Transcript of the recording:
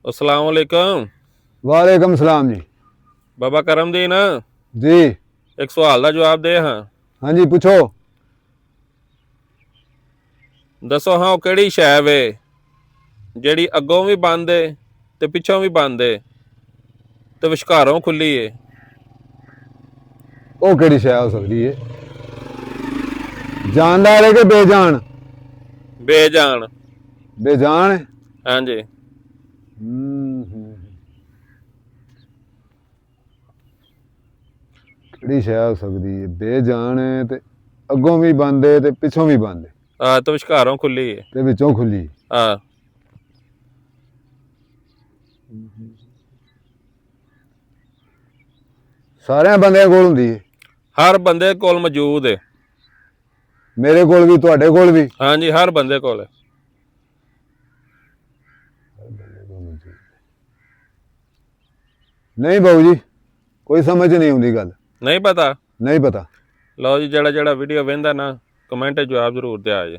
अस्सलाम वालेकुम। वालेकुम सलाम जी। बाबा करमदीन जी एक सवाल का जवाब दे हाँ। हाँ जी पूछो। दसो हाँ केड़ी शै वे जेड़ी अगों भी बंद है ते पिछों भी बंद है ते विचकारों खुली है। वो केड़ी शै हो सकती है? जानदार है कि बेजान? बेजान। बेजान है। हाँ जी। केड़ी शै हो सकती है? बेजान है ते अगों भी बंद है ते पिछों भी बंद है हाँ तो विचकारों खुली है। ते विचों खुली। हाँ सारे बंदे कोल हुंदी है। हर बंदे कोल मौजूद है। मेरे कोल भी तुहाडे कोल भी। हाँ जी हर बंदे कोल है। नहीं बाबू जी कोई समझ नहीं आउंदी गल। नहीं पता? नहीं पता। लो जी जड़ा वीडियो वेंदा ना कमेंट जवाब जरूर दिया जी।